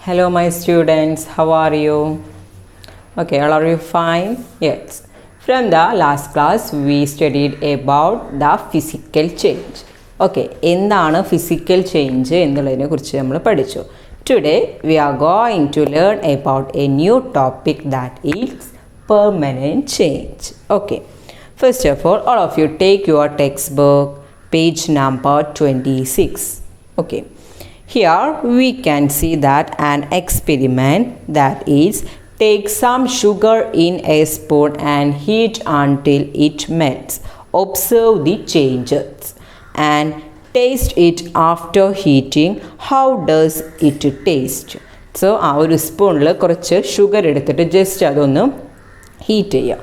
Hello my students, how are you? Okay, all are you fine? Yes. From the last class we studied about the physical change. Okay, എന്താണ് physical change എന്നുള്ളതിനെ കുറിച്ച് നമ്മൾ പഠിച്ചു. Today we are going to learn about a new topic that is permanent change. Okay. First of all of you take your textbook page number 26. Okay. Here we can see that an experiment that is take some sugar in a spoon and heat until it melts. Observe the changes and taste it after heating. How does it taste? So ആ ഒരു സ്പൂണിൽ കുറച്ച് sugar എടുത്തിട്ട് just അതൊന്ന് heat ചെയ്യുക.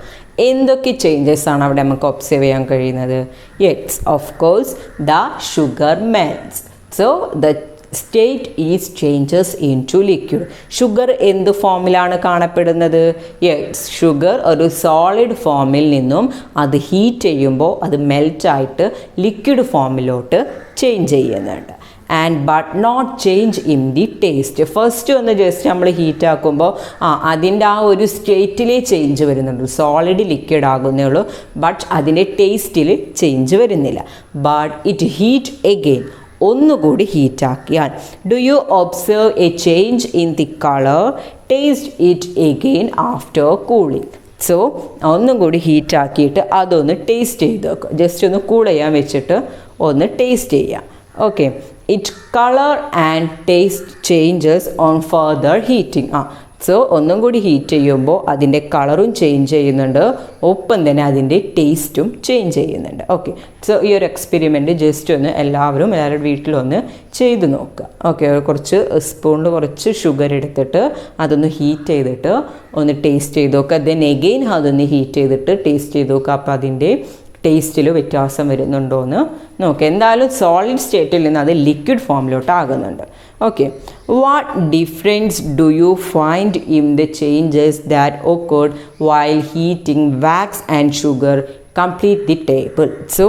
എന്തൊക്കെ changes ആണ് അവിടെ നമുക്ക് ഒബ്സർവ് ചെയ്യാൻ കഴിയുന്നത്? Yes, of course the sugar melts. So the state is changes into liquid. Sugar എന്ത് ഫോമിലാണ് കാണപ്പെടുന്നത്? യെസ്, ഷുഗർ ഒരു സോളിഡ് ഫോമിൽ നിന്നും അത് ഹീറ്റ് ചെയ്യുമ്പോൾ അത് മെൽറ്റായിട്ട് ലിക്വിഡ് ഫോമിലോട്ട് ചേഞ്ച് ചെയ്യുന്നുണ്ട്. And but not change in the taste. First ഒന്ന് ജസ്റ്റ് നമ്മൾ ഹീറ്റ് ആക്കുമ്പോൾ അതിൻ്റെ ആ ഒരു സ്റ്റേറ്റിലേ ചേഞ്ച് വരുന്നുള്ളൂ, സോളിഡ് ലിക്വിഡ് ആകുന്നേ ഉള്ളൂ, ബട്ട് അതിൻ്റെ ടേസ്റ്റിൽ ചേഞ്ച് വരുന്നില്ല. ബട്ട് ഇറ്റ് ഹീറ്റ് എഗെയിൻ, ഒന്നുകൂടി ഹീറ്റാക്കിയാൽ do you observe a change in the colour? Taste it again after cooling. So ഒന്നും കൂടി ഹീറ്റാക്കിയിട്ട് അതൊന്ന് ടേസ്റ്റ് ചെയ്ത് വെക്കുക. ജസ്റ്റ് ഒന്ന് കൂൾ ചെയ്യാൻ വെച്ചിട്ട് ഒന്ന് ടേസ്റ്റ് ചെയ്യുക. Okay, it colour and taste changes on further heating. So ഒന്നും കൂടി ഹീറ്റ് ചെയ്യുമ്പോൾ അതിൻ്റെ കളറും ചേഞ്ച് ചെയ്യുന്നുണ്ട്, ഒപ്പം തന്നെ അതിൻ്റെ ടേസ്റ്റും ചേഞ്ച് ചെയ്യുന്നുണ്ട്. ഓക്കെ, സോ ഈ ഒരു എക്സ്പെരിമെൻറ്റ് ജസ്റ്റ് ഒന്ന് എല്ലാവരുടെ വീട്ടിലൊന്ന് ചെയ്ത് നോക്കുക. ഓക്കെ, കുറച്ച് സ്പൂണിൽ കുറച്ച് ഷുഗർ എടുത്തിട്ട് അതൊന്ന് ഹീറ്റ് ചെയ്തിട്ട് ഒന്ന് ടേസ്റ്റ് ചെയ്ത് നോക്കുക. ദെൻ എഗെയിൻ അതൊന്ന് ഹീറ്റ് ചെയ്തിട്ട് ടേസ്റ്റ് ചെയ്ത് നോക്കുക. അപ്പോൾ അതിൻ്റെ ടേസ്റ്റിൽ വ്യത്യാസം വരുന്നുണ്ടോ എന്ന് നോക്കുക. എന്തായാലും സോളിഡ് സ്റ്റേറ്റിൽ നിന്ന് അത് ലിക്വിഡ് ഫോമിലോട്ട് ആകുന്നുണ്ട്. Okay, what difference do you find in the changes that occurred while heating wax and sugar? Complete the table. So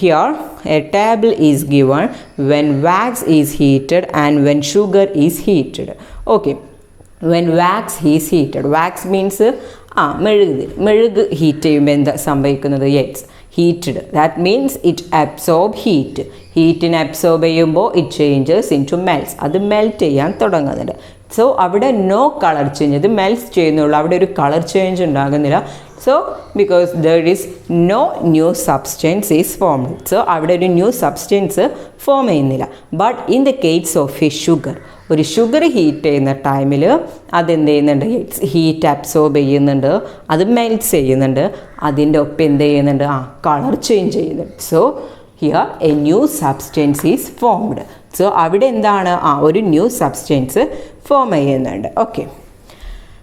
here a table is given when wax is heated and when sugar is heated. Okay, when wax is heated, wax means മെഴുക് heat ചെയ്യുമ്പോൾ എന്താ സംഭവിക്കുന്നത്? Yes, heated. That means it absorb heat. ഹീറ്റിനെ absorb ചെയ്യുമ്പോൾ it changes into melts. അത് melt ചെയ്യാൻ തുടങ്ങുന്നുണ്ട്. So അവിടെ നോ കളർ ചേഞ്ച്, ഇത് മെൽറ്റ് ചെയ്യുന്നുള്ളൂ, അവിടെ ഒരു കളർ ചേഞ്ച് ഉണ്ടാകുന്നില്ല. So because there is no new substance is formed. So അവിടെ ഒരു ന്യൂ സബ്സ്റ്റൻസ് ഫോം ചെയ്യുന്നില്ല. But in the case of a sugar, ഒരു ഷുഗർ ഹീറ്റ് ചെയ്യുന്ന ടൈമിൽ അതെന്ത് ചെയ്യുന്നുണ്ട്? ഹീറ്റ് അബ്സോർബ് ചെയ്യുന്നുണ്ട്, അത് മെൽറ്റ് ചെയ്യുന്നുണ്ട്, അതിൻ്റെ ഒപ്പം എന്ത് ചെയ്യുന്നുണ്ട്? കളർ ചേഞ്ച് ചെയ്യുന്നുണ്ട്. So here A new substance is formed. So അവിടെ എന്താണ്? ഒരു ന്യൂ സബ്സ്റ്റൻസ് ഫോം ചെയ്യുന്നുണ്ട്. Okay,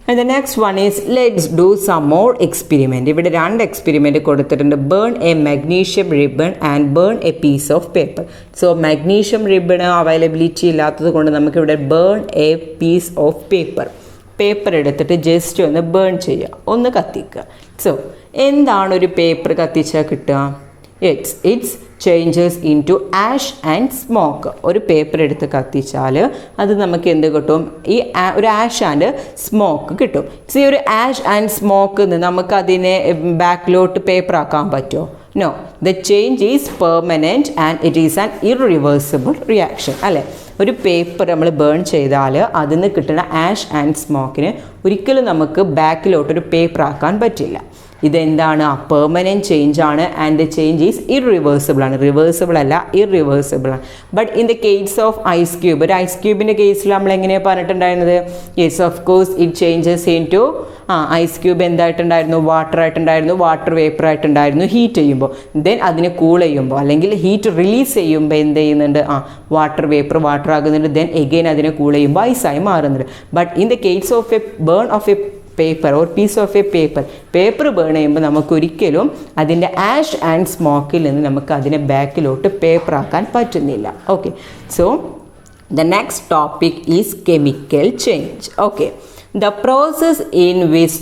and the next one is let's do some more experiment. ഇവിടെ രണ്ട് എക്സ്പെരിമെൻറ്റ് കൊടുത്തിട്ടുണ്ട്. Burn a magnesium ribbon and burn a piece of paper. So magnesium ribbon availability ഇല്ലാത്തത് കൊണ്ട് നമുക്കിവിടെ burn a piece of paper എടുത്തിട്ട് just ഒന്ന് burn ചെയ്യുക, ഒന്ന് കത്തിക്കുക. സോ എന്താണ് ഒരു പേപ്പർ കത്തിച്ചാൽ കിട്ടുക? It's changes into ash and smoke. ഒരു പേപ്പർ എടുത്ത് കത്തിച്ചാൽ അത് നമുക്ക് എന്ത് കിട്ടും? ഈ ഒരു ആഷ് ആൻഡ് സ്മോക്ക് കിട്ടും. സോ ഈ ഒരു ആഷ് ആൻഡ് സ്മോക്ക് നമുക്കതിനെ ബാക്കിലോട്ട് പേപ്പർ ആക്കാൻ പറ്റുമോ? No, the change is permanent and it is an irreversible reaction. അല്ലേ, ഒരു പേപ്പർ നമ്മൾ ബേൺ ചെയ്താൽ അതിൽ നിന്ന് കിട്ടുന്ന ആഷ് ആൻഡ് സ്മോക്കിന് ഒരിക്കലും നമുക്ക് ബാക്കിലോട്ടൊരു പേപ്പർ ആക്കാൻ പറ്റില്ല. ഇതെന്താണ്? പെർമനൻറ്റ് ചേഞ്ച് ആണ്. And the change is irreversible ആണ്. റിവേഴ്സിബിൾ അല്ല, ഇറിവേഴ്സിബിൾ ആണ്. But in the case of ice cube, ഒരു ഐസ് ക്യൂബിൻ്റെ കേസിൽ നമ്മൾ എങ്ങനെയാണ് പറഞ്ഞിട്ടുണ്ടായിരുന്നത്? Yes, of course it changes into ice cube എന്തായിട്ടുണ്ടായിരുന്നു? വാട്ടർ ആയിട്ടുണ്ടായിരുന്നു, വാട്ടർ വേപ്പർ ആയിട്ടുണ്ടായിരുന്നു ഹീറ്റ് ചെയ്യുമ്പോൾ. ദെൻ അതിനെ കൂൾ ചെയ്യുമ്പോൾ അല്ലെങ്കിൽ ഹീറ്റ് റിലീസ് ചെയ്യുമ്പോൾ എന്ത് ചെയ്യുന്നുണ്ട്? വാട്ടർ വേപ്പർ വാട്ടർ ആകുന്നുണ്ട്. ദെൻ എഗെയിൻ അതിനെ കൂൾ ചെയ്യുമ്പോൾ ഐസായി മാറുന്നുണ്ട്. But in the case of a burn of a paper or piece of a paper burn ചെയ്യുമ്പോൾ നമുക്കൊരിക്കലും അതിൻ്റെ ആഷ് ആൻഡ് സ്മോക്കിൽ നിന്ന് നമുക്ക് അതിനെ ബാക്കിലോട്ട് പേപ്പർ ആക്കാൻ പറ്റുന്നില്ല. Okay, so the next topic is chemical change. Okay, the process in which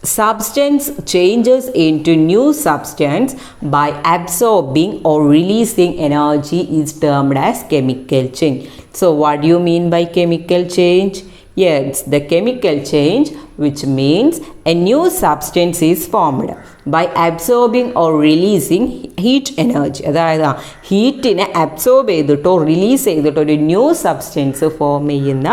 substance changes into new substance by absorbing or releasing energy is termed as chemical change. So what do you mean by chemical change? Yes, the chemical change, which means a new substance is formed by absorbing or releasing heat energy. അതായത് ഹീറ്റിനെ absorb ചെയ്തിട്ടോ release ചെയ്തിട്ടോ ഒരു new substance form ചെയ്യുന്ന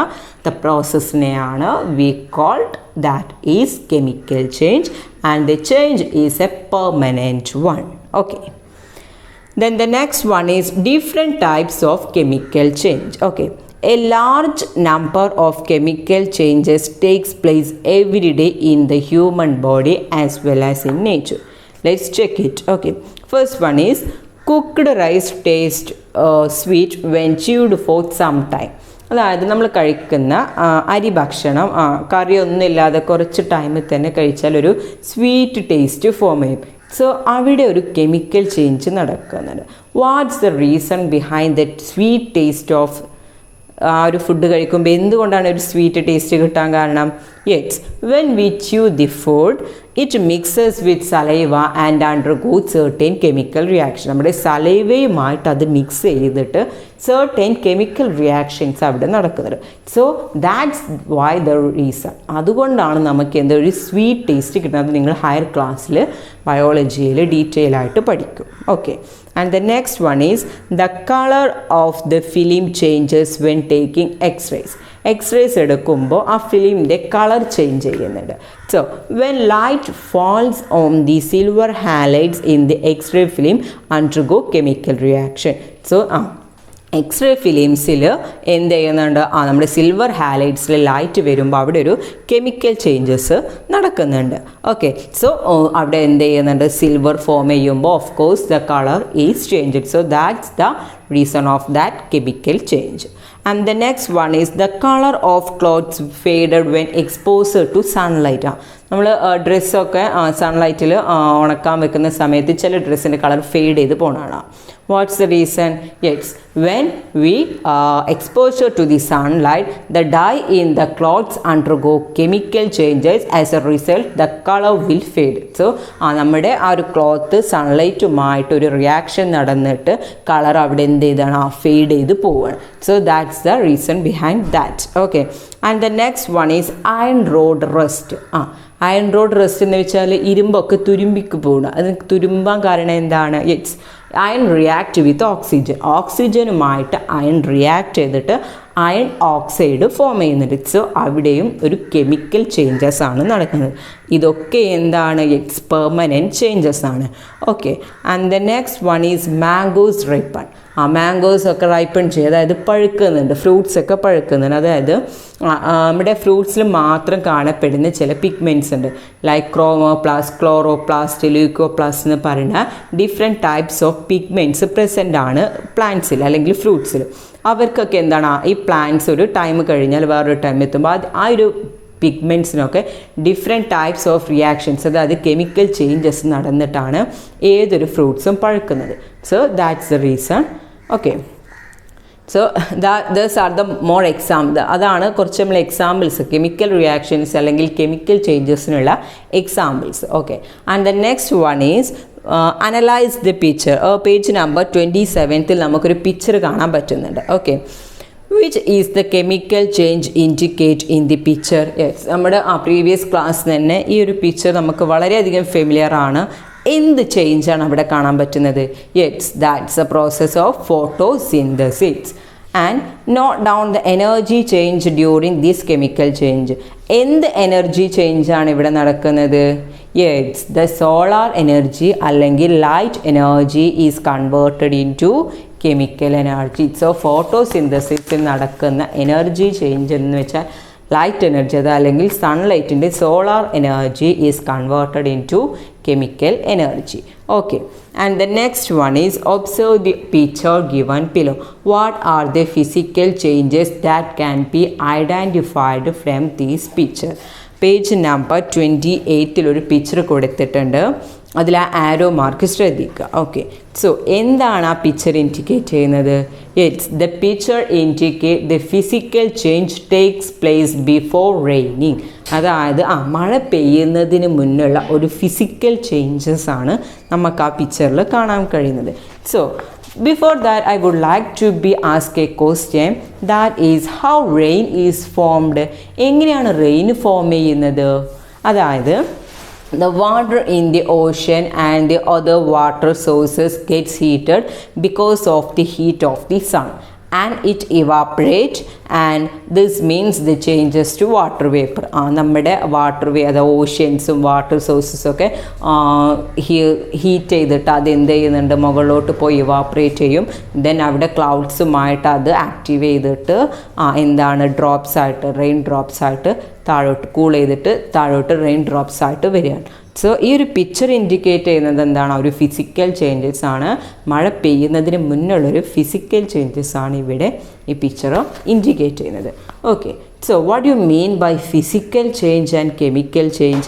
the പ്രോസസ്സിനെയാണ് we called that is chemical change and the change is a permanent one. Okay. Then the next one is different types of chemical change. Okay. A large number of chemical changes takes place every day in the human body as well as in nature. Let's check it. Okay. First one is cooked rice taste sweet when chewed for some time. അതായത് നമ്മൾ കഴിക്കുന്ന അരി ഭക്ഷണം കറിയൊന്നും ഇല്ലാതെ കുറച്ച് ടൈമിൽ തന്നെ കഴിച്ചാൽ ഒരു സ്വീറ്റ് ടേസ്റ്റ് ഫോം ചെയ്യും. സോ അവിടെ ഒരു കെമിക്കൽ ചേഞ്ച് നടക്കുന്നുണ്ട്. Watts the reason behind that sweet taste of ആ ഒരു ഫുഡ് കഴിക്കുമ്പോൾ എന്തുകൊണ്ടാണ് ഒരു സ്വീറ്റ് ടേസ്റ്റ് കിട്ടാൻ കാരണം? Yes, when V chew the food it mixes with saliva and undergoes certain chemical reaction. നമ്മുടെ സലൈവയുമായിട്ട് അത് മിക്സ് ചെയ്തിട്ട് സെർട്ടൻ കെമിക്കൽ റിയാക്ഷൻസ് അവിടെ നടക്കുന്നുണ്ട്. So that's why the reason. അതുകൊണ്ടാണ് നമുക്ക് എന്തൊരു സ്വീറ്റ് ടേസ്റ്റ് കിട്ടുന്നത്. നിങ്ങൾ ഹയർ ക്ലാസ്സിൽ ബയോളജിയിൽ ഡീറ്റെയിൽ ആയിട്ട് പഠിക്കും. Okay. And the next one is the color of the film changes when taking X-rays. X-rays എടുക്കുമ്പോൾ ആ ഫിലിമിൻ്റെ കളർ ചേഞ്ച് ചെയ്യുന്നുണ്ട്. So when light falls on the silver halides in the X ray film undergo chemical reaction. So X ray ഫിലിംസിൽ എന്ത് ചെയ്യുന്നുണ്ട്? നമ്മുടെ silver ഹാലൈഡ്സിൽ light വരുമ്പോൾ അവിടെ ഒരു കെമിക്കൽ ചേഞ്ചസ് നടക്കുന്നുണ്ട്. ഓക്കെ. സോ അവിടെ എന്ത് ചെയ്യുന്നുണ്ട്? സിൽവർ ഫോം ചെയ്യുമ്പോൾ of course the colour is changed. So that's the reason of that chemical change. And the next one is the color of clothes faded when exposed to sunlight. നമ്മൾ ഡ്രസ്സൊക്കെ സൺലൈറ്റിൽ ഉണക്കാൻ വെക്കുന്ന സമയത്ത് ചില ഡ്രസ്സിൻ്റെ കളർ ഫെയ്ഡ് ചെയ്ത് പോകണതാണ്. What's the reason? Yes, when we exposure to the sunlight, the dye in the clothes undergo chemical changes. As a result, the color will fade. So നമ്മുടെ ആ ഒരു ക്ലോത്ത് സൺലൈറ്റുമായിട്ട് ഒരു റിയാക്ഷൻ നടന്നിട്ട് കളർ അവിടെ എന്ത് ചെയ്താണ്? ഫെയ്ഡ് ചെയ്ത് പോവുകയാണ്. So that's the reason behind that. Okay. And the next one is iron rod rust. Iron rod rust എന്ന് വെച്ചാൽ ഇരുമ്പൊക്കെ തുരുമ്പിക്ക് പോകണം. അത് തുരുമ്പാൻ കാരണം എന്താണ്? Yes, iron react with oxygen. ഓക്സിജനുമായിട്ട് അയൺ റിയാക്ട് ചെയ്തിട്ട് അയൺ ഓക്സൈഡ് ഫോം ചെയ്യുന്നുണ്ട്. സോ അവിടെയും ഒരു കെമിക്കൽ ചേഞ്ചസ് ആണ് നടക്കുന്നത്. ഇതൊക്കെ എന്താണ്? യെസ്, പെർമനൻറ്റ് ചേഞ്ചസ് ആണ്. Okay. And the next one is mangoes ripen. Mangoes ഒക്കെ റൈപ്പൺ ചെയ്ത് അതായത് പഴുക്കുന്നുണ്ട്, ഫ്രൂട്ട്സ് ഒക്കെ പഴുക്കുന്നുണ്ട്. അതായത് നമ്മുടെ ഫ്രൂട്ട്സിൽ മാത്രം കാണപ്പെടുന്ന ചില പിഗ്മെൻറ്റ്സ് ഉണ്ട്. ലൈക്ക് ക്രോമോപ്ലാസ്റ്റ്, ക്ലോറോപ്ലാസ്റ്റ്, ല്യൂക്കോപ്ലാസ്റ്റ് എന്ന് പറയുന്ന different types of pigments present ആണ് പ്ലാന്റ്സിൽ അല്ലെങ്കിൽ ഫ്രൂട്ട്സിൽ. അവർക്കൊക്കെ എന്താണ്? ഈ പ്ലാന്റ്സ് ഒരു ടൈം കഴിഞ്ഞാൽ വേറൊരു ടൈം എത്തുമ്പോൾ ആ ഒരു പിഗ്മെൻറ്റ്സിനൊക്കെ ഡിഫറെൻറ്റ് ടൈപ്സ് ഓഫ് റിയാക്ഷൻസ്, അതായത് കെമിക്കൽ ചേഞ്ചസ് നടന്നിട്ടാണ് ഏതൊരു ഫ്രൂട്ട്സും പഴുക്കുന്നത്. So that's the reason. Okay. So these are the more അതാണ് കുറച്ച് നമ്മൾ എക്സാമ്പിൾസ്, കെമിക്കൽ റിയാക്ഷൻസ് അല്ലെങ്കിൽ കെമിക്കൽ ചേഞ്ചസിനുള്ള examples. Okay. And the next one is analyse the picture. Page number 27 നമുക്കൊരു പിക്ചർ കാണാൻ പറ്റുന്നുണ്ട്. Okay. Which is the chemical change indicate in the picture? Yes, നമ്മുടെ previous class തന്നെ ഈ ഒരു പിക്ചർ നമുക്ക് വളരെയധികം ഫെമിലിയർ ആണ്. എന്ത് ചേഞ്ചാണ് അവിടെ കാണാൻ പറ്റുന്നത്? Yes, that's a process of photosynthesis. And note down the energy change during this chemical change. എന്ത് എനർജി ചേഞ്ചാണ് ഇവിടെ നടക്കുന്നത്? യെസ്, ദ സോളാർ എനർജി അല്ലെങ്കിൽ light energy is converted into chemical energy. So ഫോട്ടോസിന്തസിസിൽ നടക്കുന്ന എനർജി ചേഞ്ച് എന്ന് വെച്ചാൽ light energy, അത് അല്ലെങ്കിൽ സൺലൈറ്റിൻ്റെ solar energy is converted into chemical energy. Okay. And the next one is observe the picture given below. What are the physical changes that can be identified from these picture? Page number 28 ഒരു picture കൊടുത്തിട്ടുണ്ട്. അതിൽ ആ arrow mark ശ്രദ്ധിക്കുക. Okay, so എന്താണ് ആ picture indicate ചെയ്യുന്നത്? Yes, the picture indicate the physical change takes place before raining. അതായത് മഴ പെയ്യുന്നതിന് മുന്നുള്ള ഒരു ഫിസിക്കൽ ചേഞ്ചസ് ആണ് നമുക്ക് ആ പിക്ചറിൽ കാണാൻ കഴിയുന്നത്. So before that, I would like to be ask a question, that is how rain is formed. എങ്ങനെയാണ് റെയിൻ ഫോം ചെയ്യുന്നത്? അതായത് the water in the ocean and the other water sources gets heated because of the heat of the sun, and it evaporate, and this means the changes to water vapor. നമ്മുടെ water അത് ഓഷ്യൻസും water സോഴ്സസും ഒക്കെ heat ചെയ്തിട്ട് അത് എന്ത് ചെയ്യുന്നുണ്ട്, മുകളിലോട്ട് പോയി evaporate ചെയ്യും. ദെൻ അവിടെ ക്ലൗഡ്സുമായിട്ട് അത് ആക്റ്റീവ് ചെയ്തിട്ട് എന്താണ് ഡ്രോപ്സ് ആയിട്ട്, റെയിൻ ഡ്രോപ്സ് ആയിട്ട് താഴോട്ട് കൂൾ ചെയ്തിട്ട് താഴോട്ട് റെയിൻ ഡ്രോപ്സ് ആയിട്ട് വരികയാണ്. സോ ഈ ഒരു പിക്ചർ ഇൻഡിക്കേറ്റ് ചെയ്യുന്നത് എന്താണ്? ഒരു ഫിസിക്കൽ ചേഞ്ചസ് ആണ്. മഴ പെയ്യുന്നതിന് മുന്നുള്ളൊരു ഫിസിക്കൽ ചേഞ്ചസ് ആണ് ഇവിടെ ഈ പിക്ചർ ഇൻഡിക്കേറ്റ് ചെയ്യുന്നത്. Okay, so what you mean by physical change and chemical change?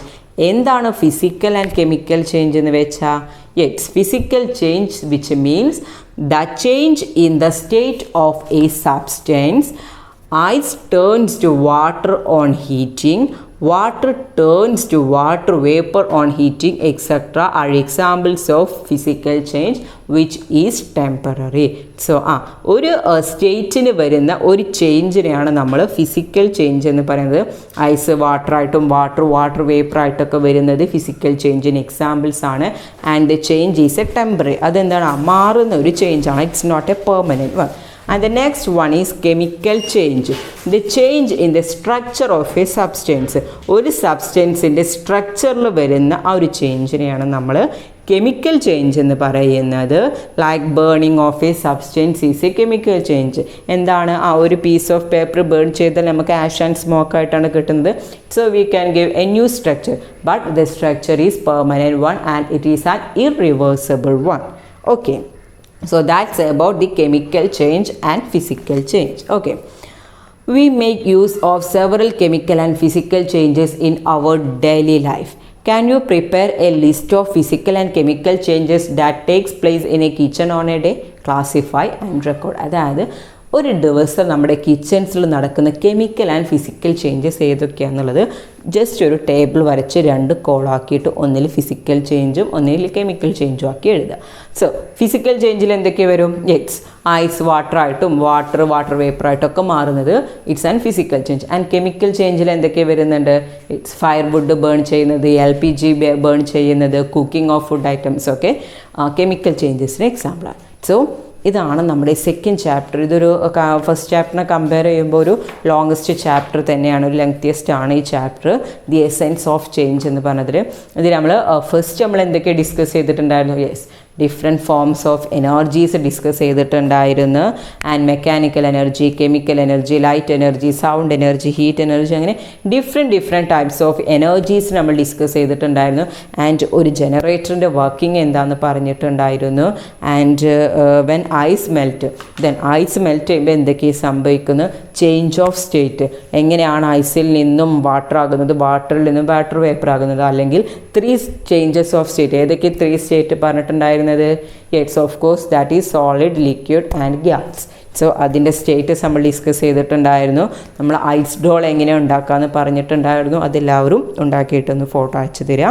എന്താണ് ഫിസിക്കൽ ആൻഡ് കെമിക്കൽ ചേഞ്ച് എന്ന് വെച്ചാൽ? Yes, physical change which means the change in the state of a substance. Ice turns to water on heating, water turns to water vapor on heating, etc. are examples of physical change which is temporary. So ഒരു സ്റ്റേറ്റിന് വരുന്ന ഒരു ചേഞ്ചിനെയാണ് നമ്മൾ physical change എന്ന് പറയുന്നത്. Ice വാട്ടറായിട്ടും water വേപ്പറായിട്ടൊക്കെ വരുന്നത് physical ചേഞ്ചിന് എക്സാമ്പിൾസ് ആണ്. And the change is a temporary. അതെന്താണ്? മാറുന്ന ഒരു ചേഞ്ചാണ്. It's not a permanent one. And the next one is chemical change. The change in the structure of a substance. ഒരു സബ്സ്റ്റൻസിൻ്റെ സ്ട്രക്ചറിൽ വരുന്ന ആ ഒരു ചേഞ്ചിനെയാണ് നമ്മൾ കെമിക്കൽ ചേഞ്ച് എന്ന് പറയുന്നത്. Like burning of a substance is A chemical change. എന്താണ്? ഒരു പീസ് ഓഫ് പേപ്പർ ബേൺ ചെയ്താൽ നമുക്ക് ആഷ് ആൻഡ് സ്മോക്ക് ആയിട്ടാണ് കിട്ടുന്നത്. So we can give A new structure, but the structure is permanent one and it is an irreversible one. Okay, so that's about the chemical change and physical change. Okay, we make use of several chemical and physical changes in our daily life. Can you prepare a list of physical and chemical changes that takes place in a kitchen on a day? Classify and record. അതായത് ഒരു ദിവസം നമ്മുടെ കിച്ചൺസിൽ നടക്കുന്ന chemical and physical changes ഏതൊക്കെയാണെന്നുള്ളത് just ഒരു table വരച്ച് 2 കോളാക്കിയിട്ട് ഒന്നിൽ ഫിസിക്കൽ ചേഞ്ചും ഒന്നിൽ കെമിക്കൽ ചേഞ്ചും ആക്കി എഴുതുക. സോ ഫിസിക്കൽ ചേഞ്ചിൽ എന്തൊക്കെ വരും? യെസ്, ഐസ് വാട്ടറായിട്ടും വാട്ടർ വേപ്പറായിട്ടൊക്കെ മാറുന്നത് it's and physical change. And chemical ചേഞ്ചിൽ എന്തൊക്കെ വരുന്നുണ്ട്? ഇറ്റ്സ് ഫയർ വുഡ് ബേൺ ചെയ്യുന്നത്, LPG ബേൺ ചെയ്യുന്നത്, കുക്കിംഗ് ഓഫ് ഫുഡ് ഐറ്റംസ് ഒക്കെ കെമിക്കൽ ചേഞ്ചസിന് എക്സാമ്പിളാണ്. സോ ഇതാണ് നമ്മുടെ സെക്കൻഡ് ചാപ്റ്റർ. ഇതൊരു ഫസ്റ്റ് ചാപ്റ്ററിനെ കമ്പയർ ചെയ്യുമ്പോൾ ഒരു ലോങ്സ്റ്റ് ചാപ്റ്റർ തന്നെയാണ്, ഒരു ലെങ്തിയസ്റ്റ് ആണ് ഈ ചാപ്റ്റർ, ദി എസെൻസ് ഓഫ് ചേഞ്ച് എന്ന് പറഞ്ഞതിൽ. ഇതിൽ ഫസ്റ്റ് നമ്മൾ എന്തൊക്കെ ഡിസ്കസ് ചെയ്തിട്ടുണ്ടായിരുന്നു? Yes, different forms of energies discuss ചെയ്തിട്ടുണ്ടായിരുന്നു. And mechanical energy, chemical energy, light energy, sound energy, heat energy, അങ്ങനെ ഡിഫറെൻറ്റ് ടൈപ്സ് ഓഫ് എനർജീസ് നമ്മൾ ഡിസ്കസ് ചെയ്തിട്ടുണ്ടായിരുന്നു. ആൻഡ് ഒരു ജനറേറ്ററിൻ്റെ വർക്കിംഗ് എന്താണെന്ന് പറഞ്ഞിട്ടുണ്ടായിരുന്നു. And when ice melt, ice melt ചെയ്യുമ്പോൾ എന്തൊക്കെയാണ് സംഭവിക്കുന്നത്? Change of state. എങ്ങനെയാണ് ഐസിൽ നിന്നും വാട്ടർ ആകുന്നത്, വാട്ടറിൽ നിന്നും വാട്ടർ വേപ്പർ ആകുന്നത്, അല്ലെങ്കിൽ 3 ചേഞ്ചസ് ഓഫ് സ്റ്റേറ്റ്. ഏതൊക്കെ 3 സ്റ്റേറ്റ് പറഞ്ഞിട്ടുണ്ടായിരുന്നത്? Yes, of course that is solid, liquid and gas. So അതിൻ്റെ സ്റ്റേറ്റസ് നമ്മൾ ഡിസ്കസ് ചെയ്തിട്ടുണ്ടായിരുന്നു. നമ്മൾ ഐസ് ഡോൾ എങ്ങനെ ഉണ്ടാക്കാമെന്ന് പറഞ്ഞിട്ടുണ്ടായിരുന്നു. അതെല്ലാവരും ഉണ്ടാക്കിയിട്ടൊന്ന് ഫോട്ടോ അയച്ചു തരിക.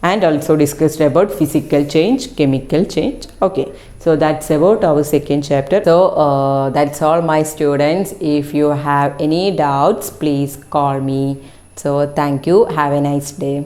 And also discussed about physical change, chemical change. Okay, so that's about our second chapter. So that's all my students. If you have any doubts, please call me. So thank you. Have a nice day.